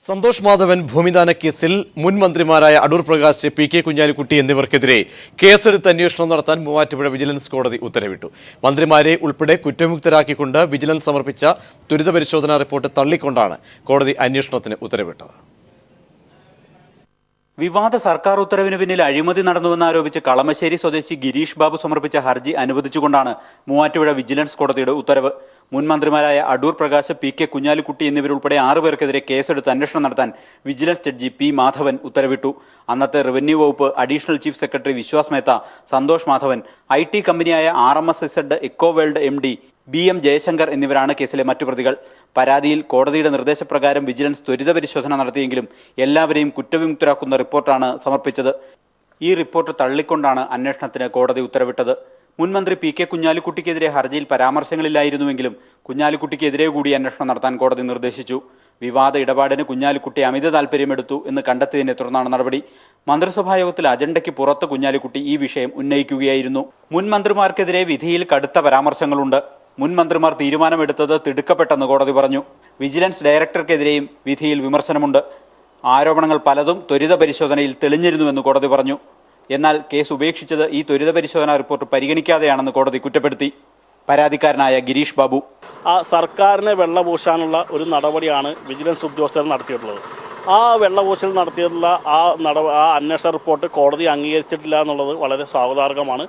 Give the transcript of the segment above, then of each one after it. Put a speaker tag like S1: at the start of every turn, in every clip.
S1: സന്തോഷ് മാധവൻ ഭൂമിദാന കേസിൽ മുൻ മന്ത്രിമാരായ അടൂർ പ്രകാശ്, പി.കെ. കുഞ്ഞാലിക്കുട്ടി എന്നിവർക്കെതിരെ കേസെടുത്ത് അന്വേഷണം നടത്താൻ മൂവാറ്റുപുഴ വിജിലൻസ് കോടതി ഉത്തരവിട്ടു. മന്ത്രിമാരെ ഉൾപ്പെടെ കുറ്റമുക്തരാക്കിക്കൊണ്ട് വിജിലൻസ് സമർപ്പിച്ച ത്വരിത പരിശോധനാ റിപ്പോർട്ട് തള്ളിക്കൊണ്ടാണ് കോടതി അന്വേഷണത്തിന് ഉത്തരവിട്ടത്.
S2: വിവാദ സർക്കാർ ഉത്തരവിന് പിന്നിൽ അഴിമതി നടന്നുവെന്നാരോപിച്ച് കളമശ്ശേരി സ്വദേശി ഗിരീഷ് ബാബു സമർപ്പിച്ച ഹർജി അനുവദിച്ചുകൊണ്ടാണ് മൂവാറ്റുപുഴ വിജിലൻസ് കോടതിയുടെ ഉത്തരവ്. മുൻ മന്ത്രിമാരായ അടൂർ പ്രകാശ്, പി.കെ. കുഞ്ഞാലിക്കുട്ടി എന്നിവരുൾപ്പെടെ 6 പേർക്കെതിരെ കേസെടുത്ത് അന്വേഷണം നടത്താൻ വിജിലൻസ് ജഡ്ജി പി. മാധവൻ ഉത്തരവിട്ടു. അന്നത്തെ റവന്യൂ വകുപ്പ് additional chief secretary Vishwas Mehta, Santosh Madhavan, IT കമ്പനിയായ RMSZ Ecoworld MD BM Jayashankar എന്നിവരാണ് കേസിലെ മറ്റു പ്രതികൾ. പരാതിയിൽ കോടതിയുടെ നിർദ്ദേശപ്രകാരം വിജിലൻസ് ത്വരിത പരിശോധന നടത്തിയെങ്കിലും എല്ലാവരെയും കുറ്റവിമുക്തരാക്കുന്ന റിപ്പോർട്ടാണ് സമർപ്പിച്ചത്. ഈ റിപ്പോർട്ട് തള്ളിക്കൊണ്ടാണ് അന്വേഷണത്തിന് കോടതി ഉത്തരവിട്ടത്. മുൻമന്ത്രി പി.കെ. കുഞ്ഞാലിക്കുട്ടിക്കെതിരെ ഹർജിയിൽ പരാമർശങ്ങളില്ലായിരുന്നുവെങ്കിലും കുഞ്ഞാലിക്കുട്ടിക്കെതിരെ കൂടി അന്വേഷണം നടത്താൻ കോടതി നിർദ്ദേശിച്ചു. വിവാദ ഇടപാടിന് കുഞ്ഞാലിക്കുട്ടി അമിത താൽപര്യമെടുത്തു എന്ന് കണ്ടെത്തിയതിനെ തുടർന്നാണ് നടപടി. മന്ത്രിസഭായോഗത്തിൽ അജണ്ടയ്ക്ക് പുറത്ത് കുഞ്ഞാലിക്കുട്ടി ഈ വിഷയം ഉന്നയിക്കുകയായിരുന്നു. മുൻ മന്ത്രിമാർക്കെതിരെ വിധിയിൽ കടുത്ത പരാമർശങ്ങളുണ്ട്. മുൻ മന്ത്രിമാർ തീരുമാനമെടുത്തത് തിടുക്കപ്പെട്ടെന്ന് കോടതി പറഞ്ഞു. വിജിലൻസ് ഡയറക്ടർക്കെതിരെയും വിധിയിൽ വിമർശനമുണ്ട്. ആരോപണങ്ങൾ പലതും ത്വരിത പരിശോധനയിൽ തെളിഞ്ഞിരുന്നുവെന്ന് കോടതി പറഞ്ഞു. എന്നാൽ കേസ് ഉപേക്ഷിച്ചത് ഈ ത്വരിത പരിശോധനാ റിപ്പോർട്ട് പരിഗണിക്കാതെയാണെന്ന് കോടതി കുറ്റപ്പെടുത്തി. പരാതിക്കാരനായ ഗിരീഷ് ബാബു:
S3: സർക്കാരിനെ വെള്ളപൂശാനുള്ള ഒരു നടപടിയാണ് വിജിലൻസ് ഉദ്യോഗസ്ഥർ നടത്തിയിട്ടുള്ളത്. ആ വെള്ളപൂശൽ നടത്തിയിട്ടുള്ള ആ അന്വേഷണ റിപ്പോർട്ട് കോടതി അംഗീകരിച്ചിട്ടില്ല എന്നുള്ളത് വളരെ സ്വാഗതാർഹമാണ്.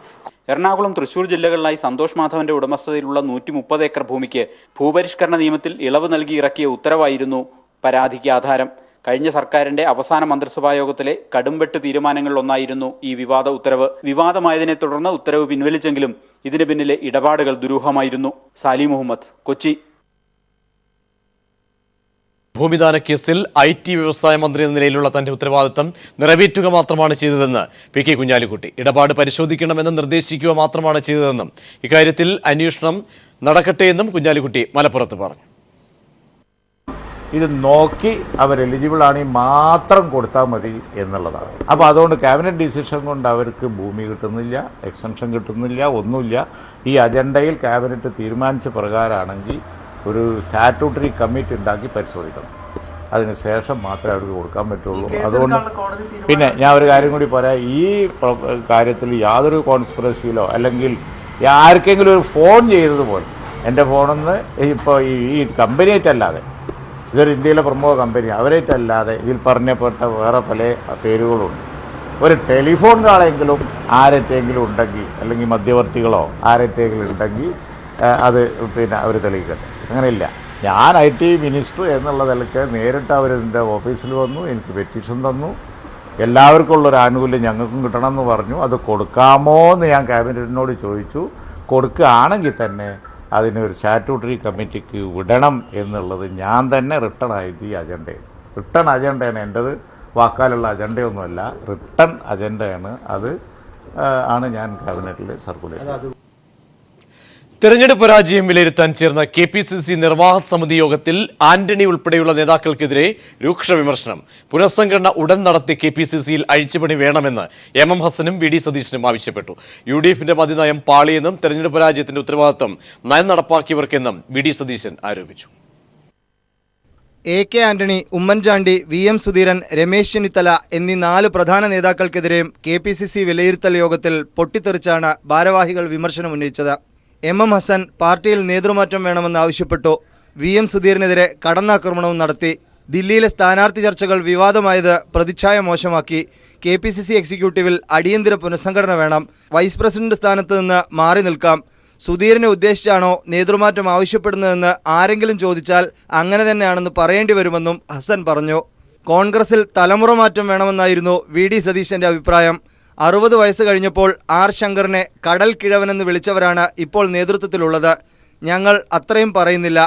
S2: എറണാകുളം, തൃശൂർ ജില്ലകളിലായി സന്തോഷ് മാധവന്റെ ഉടമസ്ഥതയിലുള്ള 130 ഏക്കർ ഭൂമിക്ക് ഭൂപരിഷ്കരണ നിയമത്തിൽ ഇളവ് നൽകി ഇറക്കിയ ഉത്തരവായിരുന്നു പരാതിക്ക് ആധാരം. കഴിഞ്ഞ സർക്കാരിന്റെ അവസാന മന്ത്രിസഭായോഗത്തിലെ കടുംവെട്ട് തീരുമാനങ്ങളിലൊന്നായിരുന്നു ഈ വിവാദ ഉത്തരവ്. വിവാദമായതിനെ തുടർന്ന് ഉത്തരവ് പിൻവലിച്ചെങ്കിലും ഇതിന് പിന്നിലെ ഇടപാടുകൾ ദുരൂഹമായിരുന്നു. സാലി മുഹമ്മദ്, കൊച്ചി.
S1: ഭൂമിദാന കേസിൽ IT വ്യവസായ മന്ത്രി എന്ന നിലയിലുള്ള തന്റെ ഉത്തരവാദിത്തം നിറവേറ്റുക മാത്രമാണ് ചെയ്തതെന്ന് പി.കെ. കുഞ്ഞാലിക്കുട്ടി. ഇടപാട് പരിശോധിക്കണമെന്ന് നിർദ്ദേശിക്കുക മാത്രമാണ് ചെയ്തതെന്നും ഇക്കാര്യത്തിൽ അന്വേഷണം നടക്കട്ടെയെന്നും കുഞ്ഞാലിക്കുട്ടി മലപ്പുറത്ത് പറഞ്ഞു.
S4: ഇത് നോക്കി അവർ എലിജിബിൾ ആണെങ്കിൽ മാത്രം കൊടുത്താൽ മതി എന്നുള്ളതാണ്. അപ്പോൾ അതുകൊണ്ട് ക്യാബിനറ്റ് ഡിസിഷൻ കൊണ്ട് അവർക്ക് ഭൂമി കിട്ടുന്നില്ല, എക്സ്റ്റൻഷൻ കിട്ടുന്നില്ല, ഒന്നുമില്ല. ഈ അജണ്ടയിൽ ക്യാബിനറ്റ് തീരുമാനിച്ച പ്രകാരമാണെങ്കിൽ ഒരു സ്റ്റാറ്റ്യൂട്ടറി കമ്മിറ്റി ഉണ്ടാക്കി പരിശോധിക്കണം. അതിനുശേഷം മാത്രമേ അവർക്ക് കൊടുക്കാൻ പറ്റുള്ളൂ. അതുകൊണ്ട് പിന്നെ ഞാൻ ഒരു കാര്യം കൂടി പറയാം. ഈ കാര്യത്തിൽ യാതൊരു കോൺസ്പിറസിയിലോ അല്ലെങ്കിൽ ആർക്കെങ്കിലും ഒരു ഫോൺ ചെയ്തതുപോലെ എൻ്റെ ഫോണിൽ നിന്ന് ഇപ്പോൾ ഈ കമ്പനിയായിട്ടല്ലാതെ, ഇതൊരു ഇന്ത്യയിലെ പ്രമുഖ കമ്പനി, അവരായിട്ടല്ലാതെ ഇതിൽ പറഞ്ഞപ്പെട്ട വേറെ പല പേരുകളുണ്ട്. ഒരു ടെലിഫോൺ കാളെങ്കിലും ആരെങ്കിലും ഉണ്ടെങ്കിൽ, അല്ലെങ്കിൽ മധ്യവർത്തികളോ ആരെങ്കിലും ഉണ്ടെങ്കിൽ അത് പിന്നെ അവർ തെളിയിക്കട്ടെ. അങ്ങനെയില്ല. ഞാൻ IT മിനിസ്റ്റർ എന്നുള്ള നിലയ്ക്ക് നേരിട്ട് അവരെൻ്റെ ഓഫീസിൽ വന്നു, എനിക്ക് പെറ്റീഷൻ തന്നു, എല്ലാവർക്കും ഉള്ളൊരു ആനുകൂല്യം ഞങ്ങൾക്കും കിട്ടണമെന്ന് പറഞ്ഞു. അത് കൊടുക്കാമോ എന്ന് ഞാൻ ക്യാബിനറ്റിനോട് ചോദിച്ചു. കൊടുക്കുകയാണെങ്കിൽ തന്നെ അതിനൊരു സ്റ്റാറ്റ്യൂട്ടറി കമ്മിറ്റിക്ക് വിടണം എന്നുള്ളത് ഞാൻ തന്നെ റിട്ടേൺ എഴുതിയ അജണ്ടയാണ്. റിട്ടേൺ അജണ്ടയാണ് എൻ്റെത്, വാക്കാലുള്ള അജണ്ടയൊന്നുമല്ല, റിട്ടേൺ അജണ്ടയാണ്. അത് ആണ് ഞാൻ ക്യാബിനറ്റിൽ സർക്കുലേറ്റ് ചെയ്തത്.
S1: തെരഞ്ഞെടുപ്പ് പരാജയം വിലയിരുത്താൻ ചേർന്ന KPCC നിർവാഹക സമിതി യോഗത്തിൽ ആന്റണി ഉൾപ്പെടെയുള്ള നേതാക്കൾക്കെതിരെ രൂക്ഷ വിമർശനം. പുനഃസംഘടന ഉടൻ നടത്തി KPCCയിൽ അഴിച്ചുപണി വേണമെന്ന് MM ഹസനും VD സതീശനും ആവശ്യപ്പെട്ടു. UDFന്റെ മതിനയം പാളിയെന്നും തെരഞ്ഞെടുപ്പ് പരാജയത്തിന്റെ ഉത്തരവാദിത്തം നയം നടപ്പാക്കിയവർക്കെന്നും VD സതീശൻ ആരോപിച്ചു.
S5: AK ആന്റണി, ഉമ്മൻചാണ്ടി, VM സുധീരൻ, രമേശ് ചെന്നിത്തല എന്നീ 4 പ്രധാന നേതാക്കൾക്കെതിരെയും KPCC വിലയിരുത്തൽ യോഗത്തിൽ പൊട്ടിത്തെറിച്ചാണ് ഭാരവാഹികൾ വിമർശനമുന്നയിച്ചത്. MM ഹസൻ പാർട്ടിയിൽ നേതൃമാറ്റം വേണമെന്നാവശ്യപ്പെട്ടു. VM സുധീറിനെതിരെ കടന്നാക്രമണവും നടത്തി. ദില്ലിയിലെ സ്ഥാനാർത്ഥി ചർച്ചകൾ വിവാദമായത് പ്രതിച്ഛായ മോശമാക്കി. KPCC എക്സിക്യൂട്ടീവിൽ അടിയന്തര പുനഃസംഘടന വേണം. വൈസ് പ്രസിഡന്റ് സ്ഥാനത്ത് നിന്ന് മാറി നിൽക്കാം. സുധീറിനെ ഉദ്ദേശിച്ചാണോ നേതൃമാറ്റം ആവശ്യപ്പെടുന്നതെന്ന് ആരെങ്കിലും ചോദിച്ചാൽ അങ്ങനെ തന്നെയാണെന്ന് പറയേണ്ടി വരുമെന്നും ഹസൻ പറഞ്ഞു. കോൺഗ്രസിൽ തലമുറ മാറ്റം വേണമെന്നായിരുന്നു VD സതീശന്റെ അഭിപ്രായം. 60 വയസ്സ് കഴിഞ്ഞപ്പോൾ R ശങ്കറിനെ കടൽ കിഴവനെന്ന് വിളിച്ചവരാണ് ഇപ്പോൾ നേതൃത്വത്തിലുള്ളത്. ഞങ്ങൾ അത്രയും പറയുന്നില്ല.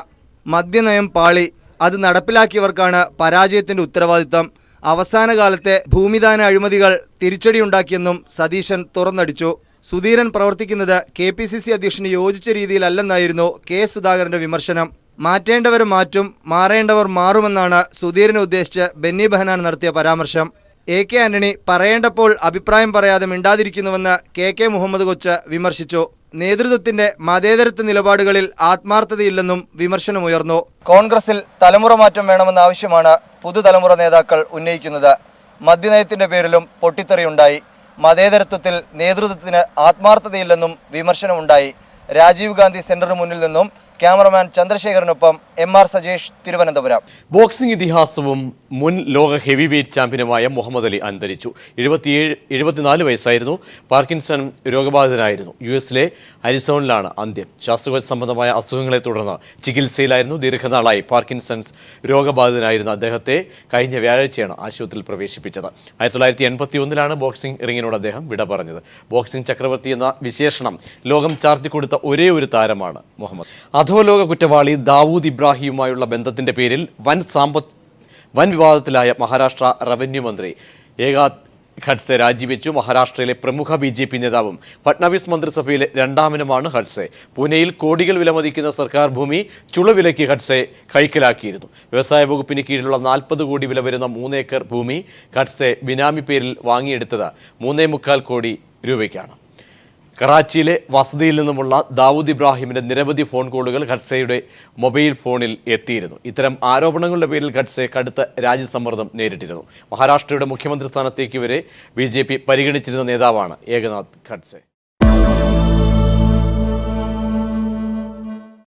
S5: മദ്യനയം പാളി, അത് നടപ്പിലാക്കിയവർക്കാണ് പരാജയത്തിന്റെ ഉത്തരവാദിത്തം. അവസാന കാലത്തെ ഭൂമിദാന അഴിമതികൾ തിരിച്ചടിയുണ്ടാക്കിയെന്നും സതീശൻ തുറന്നടിച്ചു. സുധീരൻ പ്രവർത്തിക്കുന്നത് KPCC അധ്യക്ഷന് യോജിച്ച രീതിയിലല്ലെന്നായിരുന്നു K. സുധാകരന്റെ വിമർശനം. മാറ്റേണ്ടവർ മാറ്റും, മാറേണ്ടവർ മാറുമെന്നാണ് സുധീരനെ ഉദ്ദേശിച്ച് ബെന്നി ബെഹനാൻ നടത്തിയ പരാമർശം. AK ആന്റണി പറയേണ്ടപ്പോൾ അഭിപ്രായം പറയാതെ മിണ്ടാതിരിക്കുന്നുവെന്ന് KK മുഹമ്മദ് കൊച്ച് വിമർശിച്ചു. നേതൃത്വത്തിന്റെ മതേതരത്വ നിലപാടുകളിൽ ആത്മാർത്ഥതയില്ലെന്നും വിമർശനമുയർന്നു. കോൺഗ്രസിൽ തലമുറ മാറ്റം വേണമെന്ന ആവശ്യമാണ് പുതുതലമുറ നേതാക്കൾ ഉന്നയിക്കുന്നത്. മദ്യനയത്തിന്റെ പേരിലും പൊട്ടിത്തെറിയുണ്ടായി. മതേതരത്വത്തിൽ നേതൃത്വത്തിന് ആത്മാർത്ഥതയില്ലെന്നും വിമർശനമുണ്ടായി. രാജീവ് ഗാന്ധി സെന്ററിന് മുന്നിൽ നിന്നും ക്യാമറമാൻ ചന്ദ്രശേഖരനൊപ്പം MR സജേഷ്, തിരുവനന്തപുരം.
S1: ബോക്സിംഗ് ഇതിഹാസവും മുൻ ലോക ഹെവി വെയ്റ്റ് ചാമ്പ്യനുമായ മുഹമ്മദ് അലി അന്തരിച്ചു. 74 വയസ്സായിരുന്നു. പാർക്കിൻസൺ രോഗബാധിതനായിരുന്നു. US-ലെ അരിസോണിലാണ് അന്ത്യം. ശ്വാസകോശ സംബന്ധമായ അസുഖങ്ങളെ തുടർന്ന് ചികിത്സയിലായിരുന്നു. ദീർഘനാളായി പാർക്കിൻസൺസ് രോഗബാധിതനായിരുന്ന അദ്ദേഹത്തെ കഴിഞ്ഞ വ്യാഴാഴ്ചയാണ് ആശുപത്രിയിൽ പ്രവേശിപ്പിച്ചത്. 1981-ലാണ് ബോക്സിംഗ് റിങ്ങിനോട് അദ്ദേഹം വിട പറഞ്ഞത്. ബോക്സിംഗ് ചക്രവർത്തി എന്ന വിശേഷണം ലോകം ചാർത്തിക്കൊടുത്ത ഒരേ ഒരു താരമാണ് മുഹമ്മദ്. അധോലോക കുറ്റവാളി ദാവൂദ് ഇബ്രാഹിമുമായുള്ള ബന്ധത്തിന്റെ പേരിൽ വൻ വിവാദത്തിലായ മഹാരാഷ്ട്ര റവന്യൂ മന്ത്രി ഏകാത് ഖഡ്സെ രാജിവെച്ചു. മഹാരാഷ്ട്രയിലെ പ്രമുഖ BJP നേതാവും ഫട്നാവിസ് മന്ത്രിസഭയിലെ രണ്ടാമനുമാണ് ഖഡ്സെ. പൂനെയിൽ കോടികൾ വിലമതിക്കുന്ന സർക്കാർ ഭൂമി ചുളുവിലയ്ക്ക് ഖഡ്സെ കൈക്കലാക്കിയിരുന്നു. വ്യവസായ വകുപ്പിന് കീഴിലുള്ള 40 കോടി വില വരുന്ന 3 ഏക്കർ ഭൂമി ഖഡ്സെ ബിനാമി പേരിൽ വാങ്ങിയെടുത്തത് 3.25 കോടി രൂപയ്ക്കാണ്. കറാച്ചിയിലെ വസതിയിൽ നിന്നുമുള്ള ദാവൂദ് ഇബ്രാഹിമിന്റെ നിരവധി ഫോൺ കോളുകൾ ഖഡ്സെയുടെ മൊബൈൽ ഫോണിൽ എത്തിയിരുന്നു. ഇത്തരം ആരോപണങ്ങളുടെ പേരിൽ ഖഡ്സെ കടുത്ത രാജ്യസമ്മർദ്ദം നേരിട്ടിരുന്നു. മഹാരാഷ്ട്രയുടെ മുഖ്യമന്ത്രി സ്ഥാനത്തേക്ക് വരെ BJP പരിഗണിച്ചിരുന്ന നേതാവാണ് ഏകനാഥ് ഖഡ്സെ.